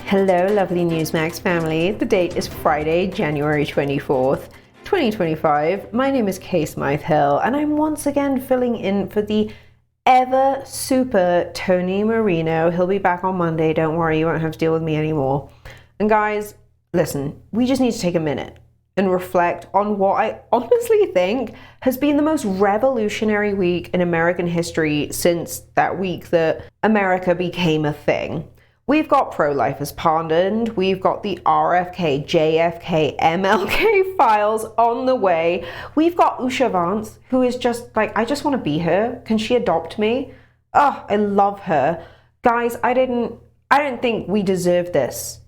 Hello, lovely Newsmax family. The date is Friday, January 24th, 2025. My name is Kay Smythe-Hill, and I'm once again filling in for the ever super Tony Marino. He'll be back on Monday. Don't worry, you won't have to deal with me anymore. And guys, listen, we just need to take a minute and reflect on what I honestly think has been the most revolutionary week in American history since that week that America became a thing. We've got pro-lifers pardoned, we've got the RFK, JFK, MLK files on the way, we've got Usha Vance, who is just like, I just want to be her. Can she adopt me? Oh, I love her. Guys, I didn't think we deserved this.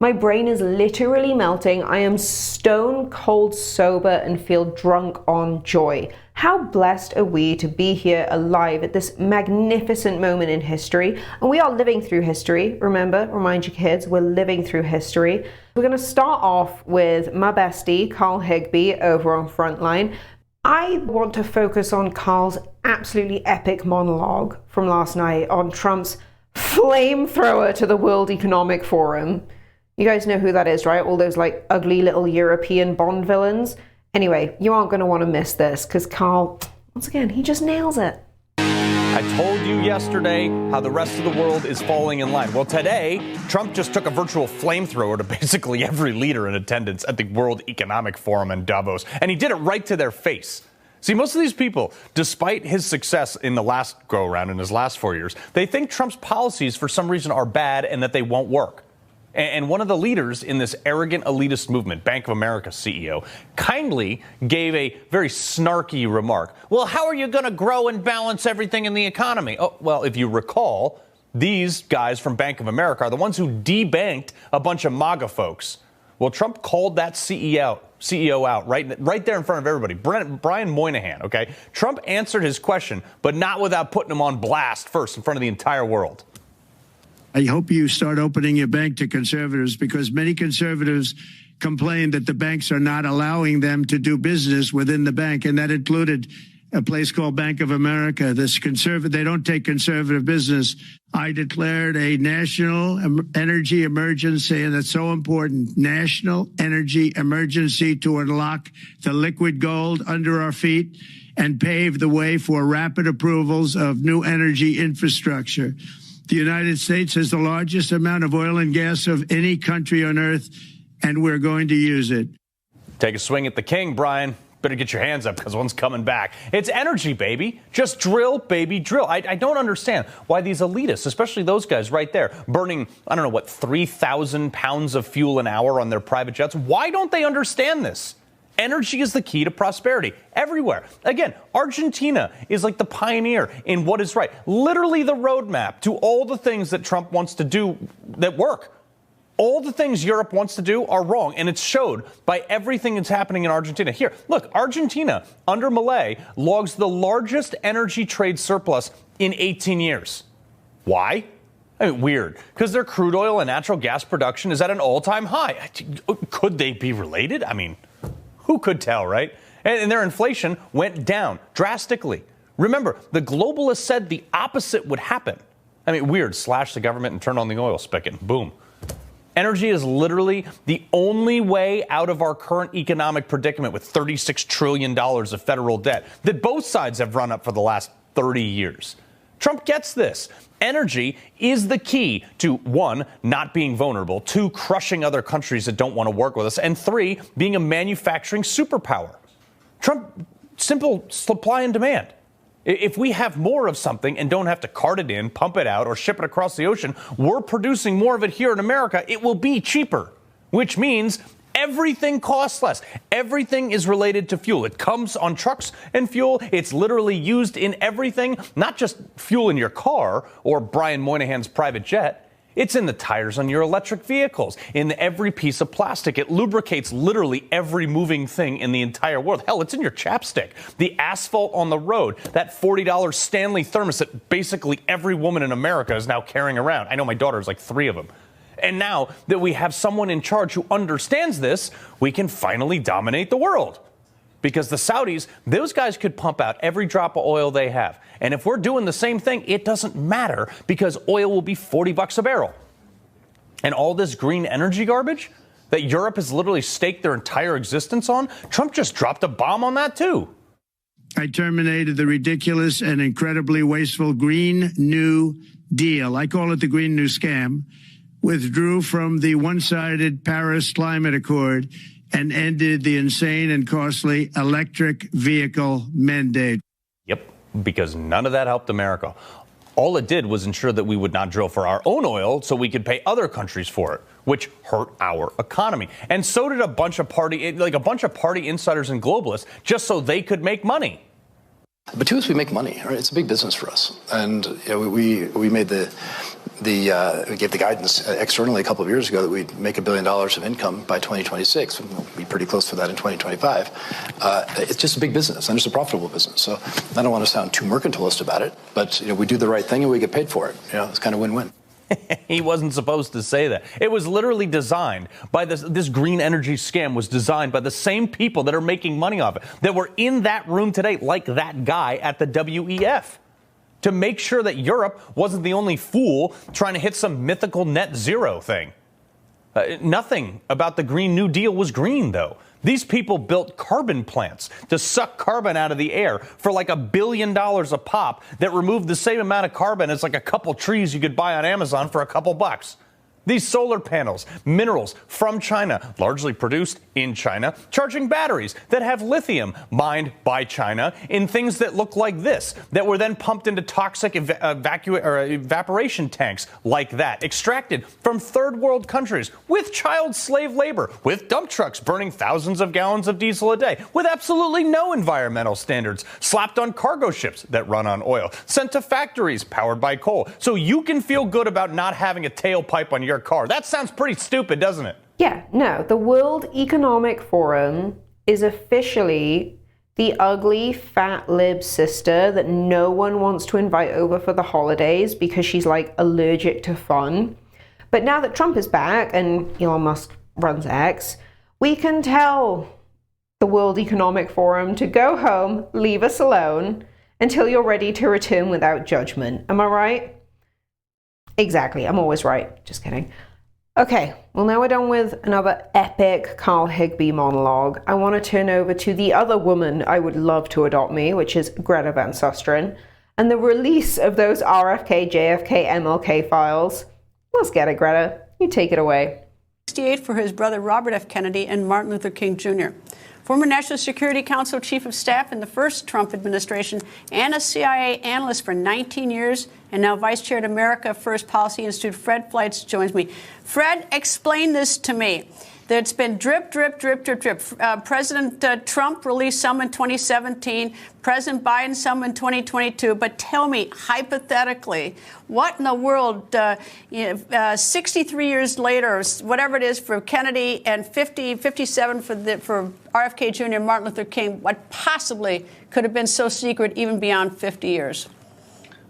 My brain is literally melting. I am stone cold sober and feel drunk on joy. How blessed are we to be here alive at this magnificent moment in history. And we are living through history. Remember, remind your kids, we're living through history. We're going to start off with my bestie, Carl Higbie, over on Frontline. I want to focus on Carl's absolutely epic monologue from last night on Trump's flamethrower to the World Economic Forum. You guys know who that is, right? All those like ugly little European Bond villains. Anyway, you aren't going to want to miss this because Carl, once again, he just nails it. I told you yesterday how the rest of the world is falling in line. Well, today, Trump just took a virtual flamethrower to basically every leader in attendance at the World Economic Forum in Davos, and he did it right to their face. See, most of these people, despite his success in the last go-around in his last 4 years, they think Trump's policies for some reason are bad and that they won't work. And one of the leaders in this arrogant elitist movement, Bank of America CEO, kindly gave a very snarky remark. Well, how are you going to grow and balance everything in the economy? Oh, well, if you recall, these guys from Bank of America are the ones who debanked a bunch of MAGA folks Well, Trump called that CEO out right there in front of everybody. Brian Moynihan, okay? Trump answered his question, but not without putting him on blast first in front of the entire world. I hope you start opening your bank to conservatives, because many conservatives complain that the banks are not allowing them to do business within the bank, and that included a place called Bank of America. They don't take conservative business. I declared a national energy emergency, and that's so important. National energy emergency to unlock the liquid gold under our feet and pave the way for rapid approvals of new energy infrastructure. The United States has the largest amount of oil and gas of any country on earth, and we're going to use it. Take a swing at the king, Brian. Better get your hands up, because one's coming back. It's energy, baby. Just drill, baby, drill. I don't understand why these elitists, especially those guys right there, burning, 3,000 pounds of fuel an hour on their private jets. Why don't they understand this? Energy is the key to prosperity everywhere. Again, Argentina is like the pioneer in what is right. Literally the roadmap to all the things that Trump wants to do that work. All the things Europe wants to do are wrong, and it's showed by everything that's happening in Argentina. Here, look, Argentina, under Milei, logs the largest energy trade surplus in 18 years. Why? Weird. Because their crude oil and natural gas production is at an all-time high. Could they be related? Who could tell, right? And their inflation went down drastically. Remember, the globalists said the opposite would happen. Weird. Slash the government and turn on the oil spigot. Boom. Energy is literally the only way out of our current economic predicament with $36 trillion of federal debt that both sides have run up for the last 30 years. Trump gets this. Energy is the key to, 1, not being vulnerable, 2, crushing other countries that don't want to work with us, and 3, being a manufacturing superpower. Trump, simple supply and demand. If we have more of something and don't have to cart it in, pump it out, or ship it across the ocean, we're producing more of it here in America. It will be cheaper, which means everything costs less. Everything is related to fuel. It comes on trucks and fuel. It's literally used in everything, not just fuel in your car or Brian Moynihan's private jet. It's in the tires on your electric vehicles, in every piece of plastic. It lubricates literally every moving thing in the entire world. Hell, it's in your chapstick, the asphalt on the road, that $40 Stanley thermos that basically every woman in America is now carrying around. I know my daughter has like 3 of them. And now that we have someone in charge who understands this, we can finally dominate the world. Because the Saudis, those guys could pump out every drop of oil they have. And if we're doing the same thing, it doesn't matter, because oil will be $40 a barrel. And all this green energy garbage that Europe has literally staked their entire existence on, Trump just dropped a bomb on that too. I terminated the ridiculous and incredibly wasteful Green New Deal. I call it the Green New Scam. Withdrew from the one-sided Paris Climate Accord and ended the insane and costly electric vehicle mandate. Yep, because none of that helped America. All it did was ensure that we would not drill for our own oil so we could pay other countries for it, which hurt our economy. And so did a bunch of party insiders and globalists, just so they could make money. But too is we make money, right? It's a big business for us. And we made we gave the guidance externally a couple of years ago that we'd make $1 billion of income by 2026. We'll be pretty close to that in 2025. It's just a big business, and it's a profitable business. So I don't want to sound too mercantilist about it, but we do the right thing and we get paid for it. It's kind of win-win. He wasn't supposed to say that. It was literally designed by this green energy scam was designed by the same people that are making money off it, that were in that room today, like that guy at the WEF, to make sure that Europe wasn't the only fool trying to hit some mythical net zero thing. Nothing about the Green New Deal was green, though. These people built carbon plants to suck carbon out of the air for like $1 billion a pop that removed the same amount of carbon as like a couple trees you could buy on Amazon for a couple bucks. These solar panels, minerals from China, largely produced in China, charging batteries that have lithium mined by China in things that look like this, that were then pumped into toxic evaporation tanks like that, extracted from third world countries with child slave labor, with dump trucks burning thousands of gallons of diesel a day, with absolutely no environmental standards, slapped on cargo ships that run on oil, sent to factories powered by coal, so you can feel good about not having a tailpipe on your car. That sounds pretty stupid, doesn't it? Yeah, no, the World Economic Forum is officially the ugly, fat lib sister that no one wants to invite over for the holidays because she's like allergic to fun. But now that Trump is back and Elon Musk runs X, we can tell the World Economic Forum to go home, leave us alone, until you're ready to return without judgment. Am I right? Exactly, I'm always right. Just kidding. Okay, well now we're done with another epic Carl Higbie monologue. I want to turn over to the other woman I would love to adopt me, which is Greta Van Susteren, and the release of those RFK, JFK, MLK files. Let's get it, Greta. You take it away. 68 for his brother Robert F. Kennedy and Martin Luther King Jr. Former National Security Council Chief of Staff in the first Trump administration and a CIA analyst for 19 years, and now Vice Chair at America First Policy Institute, Fred Fleitz joins me. Fred, explain this to me. It's been drip, drip, drip, drip, drip. President Trump released some in 2017, President Biden some in 2022. But tell me, hypothetically, what in the world, 63 years later, whatever it is for Kennedy and 57 for RFK Jr. and Martin Luther King, what possibly could have been so secret even beyond 50 years?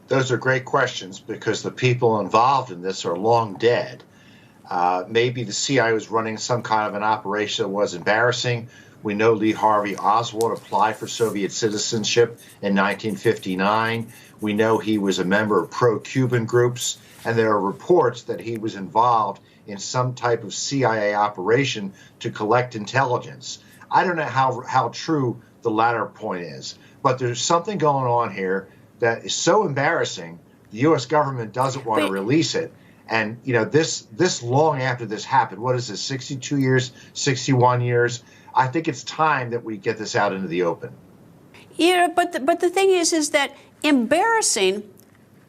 Those are great questions because the people involved in this are long dead. Maybe the CIA was running some kind of an operation that was embarrassing. We know Lee Harvey Oswald applied for Soviet citizenship in 1959. We know he was a member of pro-Cuban groups, and there are reports that he was involved in some type of CIA operation to collect intelligence. I don't know how true the latter point is, but there's something going on here that is so embarrassing, the U.S. government doesn't want to release it. And, you know, this long after this happened, what is this, 62 years, 61 years? I think it's time that we get this out into the open. Yeah, but the thing is that embarrassing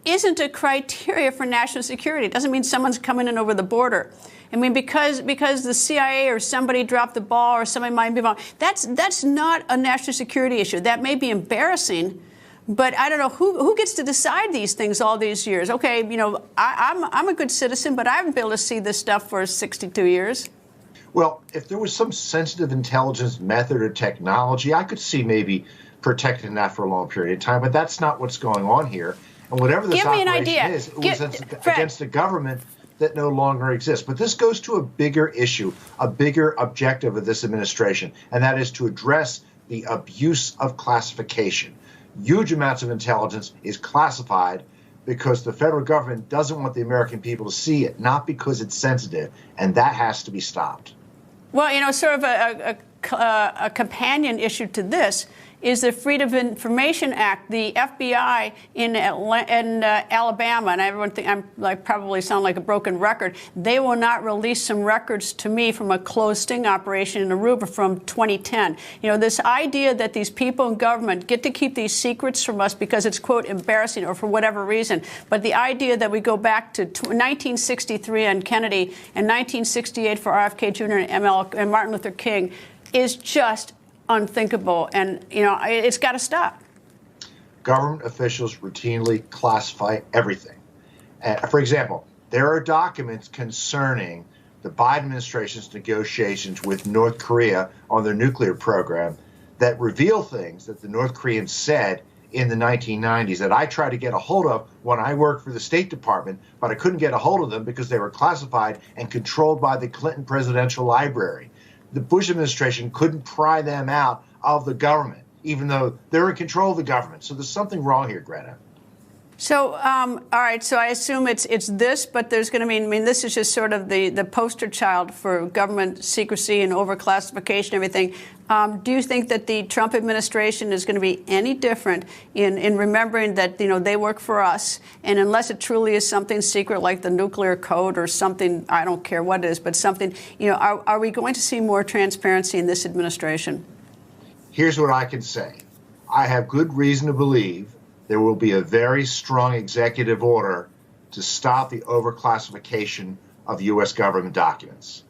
isn't a criteria for national security. It doesn't mean someone's coming in over the border. I mean, because the CIA or somebody dropped the ball or somebody might be wrong, that's not a national security issue. That may be embarrassing, but I don't know who gets to decide these things all these years. Okay, you know, I'm a good citizen, but I haven't been able to see this stuff for 62 years. Well, if there was some sensitive intelligence method or technology, I could see maybe protecting that for a long period of time. But that's not what's going on here. And whatever this operation is, it was against a government that no longer exists. But this goes to a bigger issue, a bigger objective of this administration, and that is to address the abuse of classification. Huge amounts of intelligence is classified because the federal government doesn't want the American people to see it, not because it's sensitive, and that has to be stopped. Well, you know, sort of a companion issue to this is the Freedom of Information Act. The FBI in Alabama, and everyone think I'm probably sound like a broken record, they will not release some records to me from a closed sting operation in Aruba from 2010. You know, this idea that these people in government get to keep these secrets from us because it's, quote, embarrassing or for whatever reason. But the idea that we go back to 1963 on Kennedy and 1968 for RFK Jr. and Martin Luther King is just unthinkable, and you know it's got to stop. Government officials routinely classify everything. For example, there are documents concerning the Biden administration's negotiations with North Korea on their nuclear program that reveal things that the North Koreans said in the 1990s that I tried to get a hold of when I worked for the State Department, but I couldn't get a hold of them because they were classified and controlled by the Clinton Presidential Library. The Bush administration couldn't pry them out of the government, even though they're in control of the government. So there's something wrong here, Greta. So, all right, so I assume it's this, but there's going to be, I mean, this is just sort of the poster child for government secrecy and overclassification and everything. Do you think that the Trump administration is going to be any different in remembering that, you know, they work for us, and unless it truly is something secret like the nuclear code or something, I don't care what it is, but something, you know, are we going to see more transparency in this administration? Here's what I can say. I have good reason to believe there will be a very strong executive order to stop the overclassification of U.S. government documents.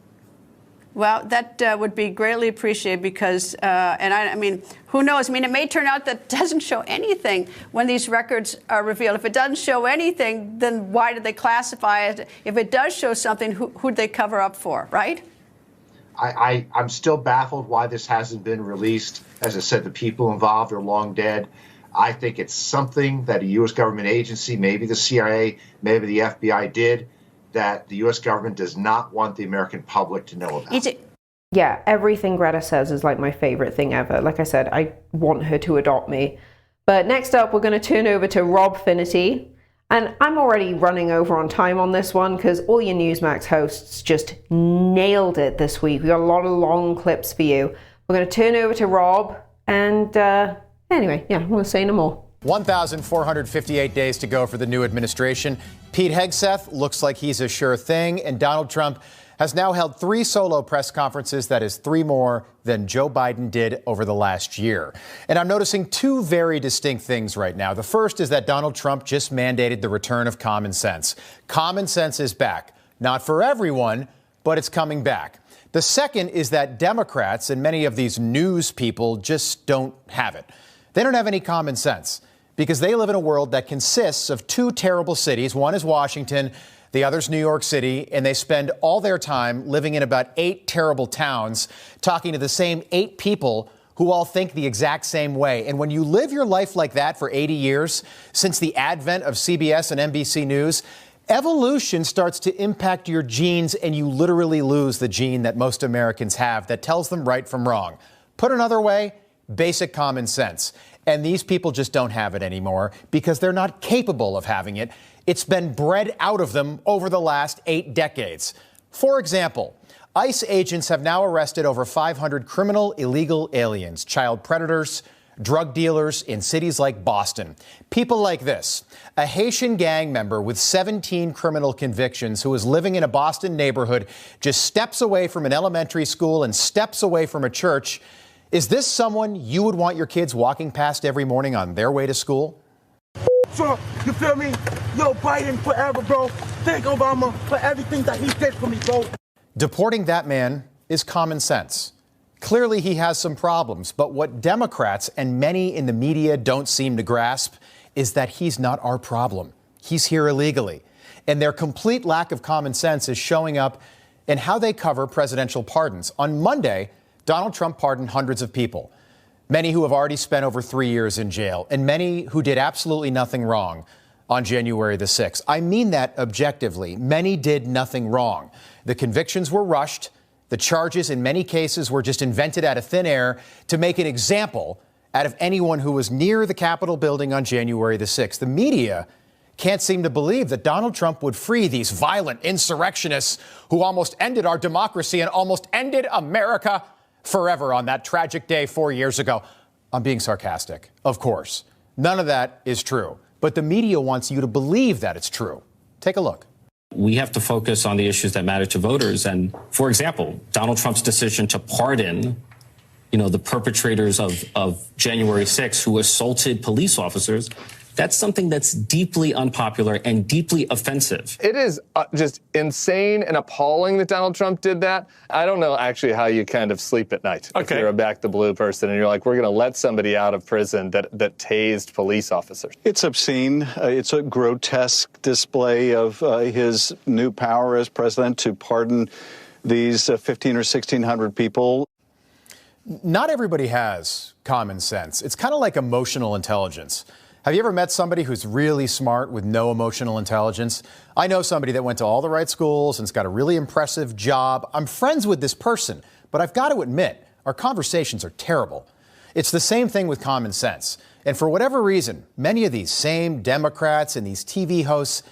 Well, that would be greatly appreciated because, and I mean, who knows? I mean, it may turn out that it doesn't show anything when these records are revealed. If it doesn't show anything, then why did they classify it? If it does show something, who'd they cover up for, right? I'm still baffled why this hasn't been released. As I said, the people involved are long dead. I think it's something that a U.S. government agency, maybe the CIA, maybe the FBI did, that the U.S. government does not want the American public to know about. Yeah, everything Greta says is like my favorite thing ever. Like I said, I want her to adopt me. But next up, we're going to turn over to Rob Finnerty. And I'm already running over on time on this one because all your Newsmax hosts just nailed it this week. We got a lot of long clips for you. We're going to turn over to Rob. And anyway, yeah, we'll say no more. 1,458 days to go for the new administration. Pete Hegseth looks like he's a sure thing. And Donald Trump has now held 3 solo press conferences. That is 3 more than Joe Biden did over the last year. And I'm noticing 2 very distinct things right now. The first is that Donald Trump just mandated the return of common sense. Common sense is back. Not for everyone, but it's coming back. The second is that Democrats and many of these news people just don't have it. They don't have any common sense because they live in a world that consists of 2 terrible cities. One is Washington. The other's New York City, and they spend all their time living in about 8 terrible towns, talking to the same 8 people who all think the exact same way. And when you live your life like that for 80 years, since the advent of CBS and NBC News, evolution starts to impact your genes, and you literally lose the gene that most Americans have that tells them right from wrong. Put another way, basic common sense. And these people just don't have it anymore because they're not capable of having it. It's been bred out of them over the last 8 decades. For example, ICE agents have now arrested over 500 criminal illegal aliens, child predators, drug dealers in cities like Boston. People like this, a Haitian gang member with 17 criminal convictions who is living in a Boston neighborhood, just steps away from an elementary school and steps away from a church. Is this someone you would want your kids walking past every morning on their way to school? Trump, you feel me? Yo, Biden forever, bro. Thank Obama for everything that he did for me, bro. Deporting that man is common sense. Clearly, he has some problems, but what Democrats and many in the media don't seem to grasp is that he's not our problem. He's here illegally. And their complete lack of common sense is showing up in how they cover presidential pardons. On Monday, Donald Trump pardoned hundreds of people. Many who have already spent over 3 years in jail, and many who did absolutely nothing wrong on January the 6th. I mean that objectively. Many did nothing wrong. The convictions were rushed. The charges in many cases were just invented out of thin air to make an example out of anyone who was near the Capitol building on January the 6th. The media can't seem to believe that Donald Trump would free these violent insurrectionists who almost ended our democracy and almost ended America forever on that tragic day 4 years ago. I'm being sarcastic, of course. None of that is true. But the media wants you to believe that it's true. Take a look. We have to focus on the issues that matter to voters. And, for example, Donald Trump's decision to pardon, the perpetrators of January 6th who assaulted police officers, that's something that's deeply unpopular and deeply offensive. It is just insane and appalling that Donald Trump did that. I don't know actually how you kind of sleep at night if you're a back the blue person and you're like, we're going to let somebody out of prison that tased police officers. It's obscene. It's a grotesque display of his new power as president to pardon these 1,500 or 1,600 people. Not everybody has common sense. It's kind of like emotional intelligence. Have you ever met somebody who's really smart with no emotional intelligence? I know somebody that went to all the right schools and's got a really impressive job. I'm friends with this person, but I've got to admit, our conversations are terrible. It's the same thing with common sense. And for whatever reason, many of these same Democrats and these TV hosts,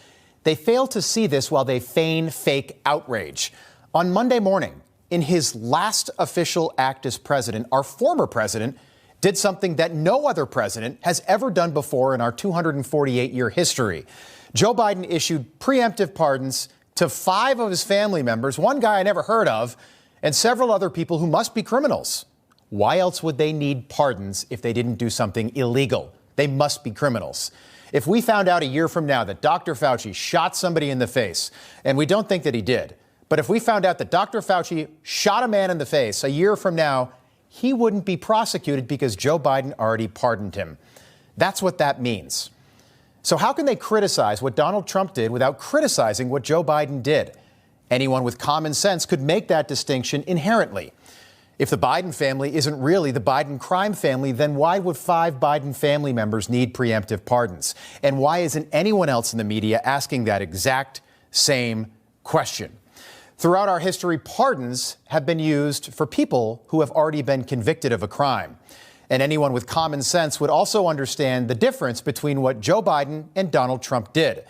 they fail to see this while they feign fake outrage. On Monday morning, in his last official act as president, our former president did something that no other president has ever done before in our 248-year history. Joe Biden issued preemptive pardons to 5 of his family members, one guy I never heard of, and several other people who must be criminals. Why else would they need pardons if they didn't do something illegal? They must be criminals. If we found out a year from now that Dr. Fauci shot somebody in the face, and we don't think that he did, but if we found out that Dr. Fauci shot a man in the face a year from now, he wouldn't be prosecuted because Joe Biden already pardoned him. That's what that means. So how can they criticize what Donald Trump did without criticizing what Joe Biden did? Anyone with common sense could make that distinction inherently. If the Biden family isn't really the Biden crime family, then why would 5 Biden family members need preemptive pardons? And why isn't anyone else in the media asking that exact same question? Throughout our history, pardons have been used for people who have already been convicted of a crime. And anyone with common sense would also understand the difference between what Joe Biden and Donald Trump did.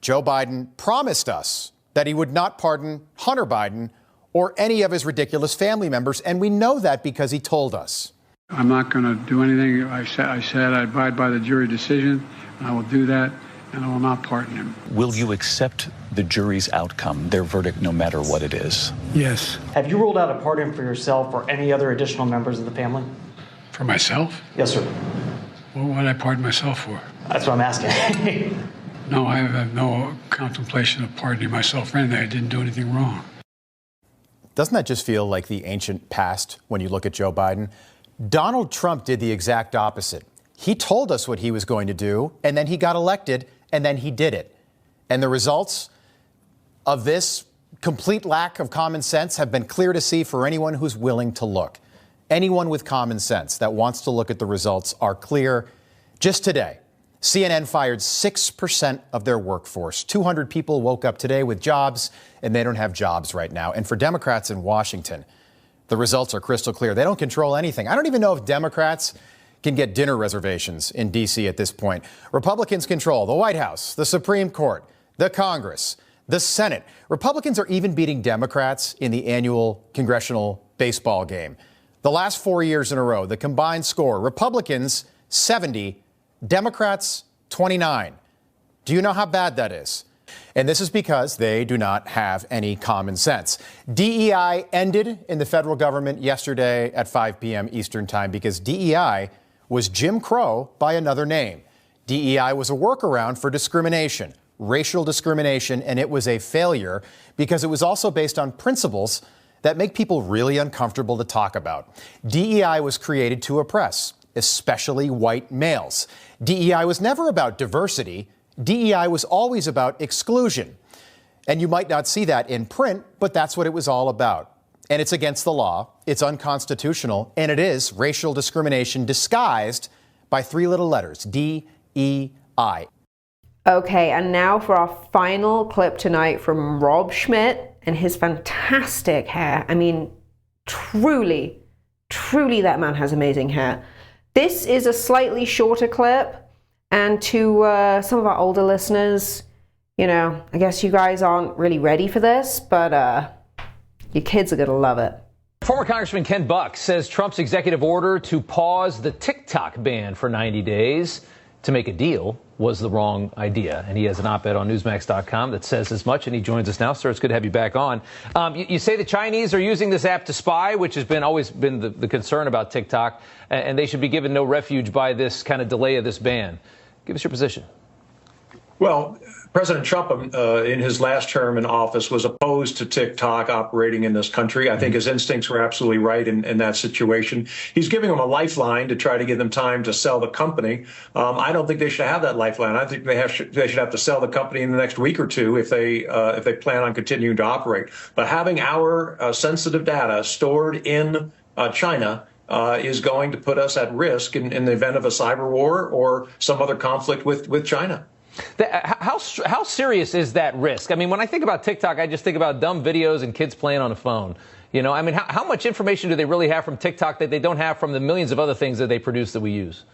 Joe Biden promised us that he would not pardon Hunter Biden or any of his ridiculous family members, and we know that because he told us. I'm not going to do anything. I said I abide by the jury decision, and I will do that, and I will not pardon him. Will you accept the jury's outcome, their verdict, no matter what it is? Yes. Have you ruled out a pardon for yourself or any other additional members of the family? For myself? Yes, sir. Well, what did I pardon myself for? That's what I'm asking. No, I have no contemplation of pardoning myself for anything. I didn't do anything wrong. Doesn't that just feel like the ancient past when you look at Joe Biden? Donald Trump did the exact opposite. He told us what he was going to do, and then he got elected, and then he did it. And the results of this complete lack of common sense have been clear to see for anyone who's willing to look. Anyone with common sense that wants to look at the results are clear. Just today, CNN fired 6% of their workforce. 200 people woke up today with jobs, and they don't have jobs right now. And for Democrats in Washington, the results are crystal clear. They don't control anything. I don't even know if Democrats can get dinner reservations in D.C. at this point. Republicans control the White House, the Supreme Court, the Congress, the Senate. Republicans are even beating Democrats in the annual congressional baseball game. The last 4 years in a row, the combined score, Republicans 70, Democrats 29. Do you know how bad that is? And this is because they do not have any common sense. DEI ended in the federal government yesterday at 5 p.m. Eastern Time because DEI was Jim Crow by another name. DEI was a workaround for discrimination, racial discrimination, and it was a failure because it was also based on principles that make people really uncomfortable to talk about. DEI was created to oppress, especially white males. DEI was never about diversity. DEI was always about exclusion. And you might not see that in print, but that's what it was all about. And it's against the law, it's unconstitutional, and it is racial discrimination disguised by 3 little letters, DEI. Okay, and now for our final clip tonight from Rob Schmitt and his fantastic hair. I mean, truly that man has amazing hair. This is a slightly shorter clip, and to some of our older listeners, you know, I guess you guys aren't really ready for this, but your kids are gonna love it. Former Congressman Ken Buck says Trump's executive order to pause the TikTok ban for 90 days to make a deal was the wrong idea. And he has an op-ed on Newsmax.com that says as much, and he joins us now. Sir, it's good to have you back on. You say the Chinese are using this app to spy, which has always been the concern about TikTok, and they should be given no refuge by this kind of delay of this ban. Give us your position. Well, President Trump, in his last term in office, was opposed to TikTok operating in this country. I think his instincts were absolutely right in that situation. He's giving them a lifeline to try to give them time to sell the company. I don't think they should have that lifeline. I think they should have to sell the company in the next week or two if they plan on continuing to operate. But having our sensitive data stored in China is going to put us at risk in the event of a cyber war or some other conflict with China. How serious is that risk? I mean, when I think about TikTok, I just think about dumb videos and kids playing on a phone. You know, I mean, how much information do they really have from TikTok that they don't have from the millions of other things that they produce that we use?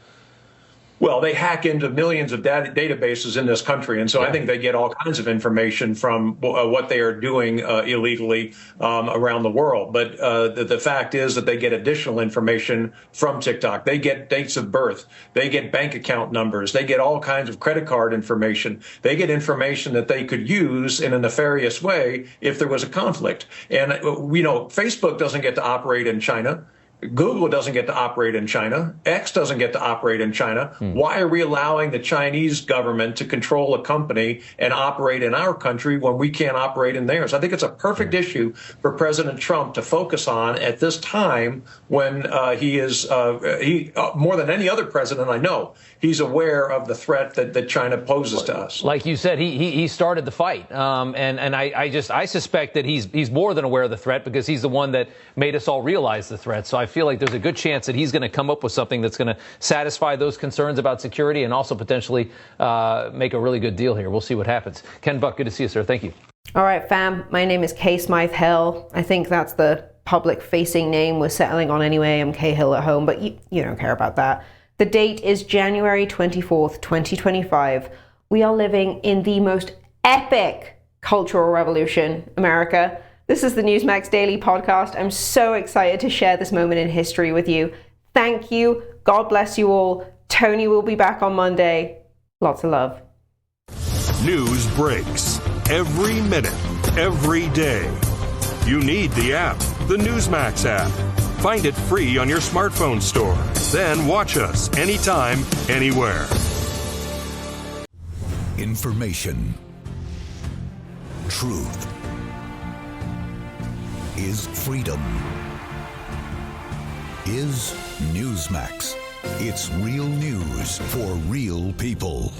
Well, they hack into millions of databases in this country, and so I think they get all kinds of information from what they are doing illegally around the world. But the fact is that they get additional information from TikTok. They get dates of birth. They get bank account numbers. They get all kinds of credit card information. They get information that they could use in a nefarious way if there was a conflict. And, you know, Facebook doesn't get to operate in China. Google doesn't get to operate in China. X doesn't get to operate in China. Why are we allowing the Chinese government to control a company and operate in our country when we can't operate in theirs? I think it's a perfect issue for President Trump to focus on at this time when he is, more than any other president I know, he's aware of the threat that China poses to us. Like you said, he started the fight. And I suspect that he's more than aware of the threat because he's the one that made us all realize the threat. So I feel like there's a good chance that he's going to come up with something that's going to satisfy those concerns about security and also potentially make a really good deal here. We'll see what happens. Ken Buck, good to see you, sir. Thank you. All right, fam. My name is Kay Smythe Hill. I think that's the public-facing name we're settling on anyway. I'm Kay Hill at home, but you don't care about that. The date is January 24th, 2025. We are living in the most epic cultural revolution, America. This is the Newsmax Daily Podcast. I'm so excited to share this moment in history with you. Thank you. God bless you all. Tony will be back on Monday. Lots of love. News breaks every minute, every day. You need the app, the Newsmax app. Find it free on your smartphone store. Then watch us anytime, anywhere. Information. Truth. Is freedom. Is Newsmax. It's real news for real people.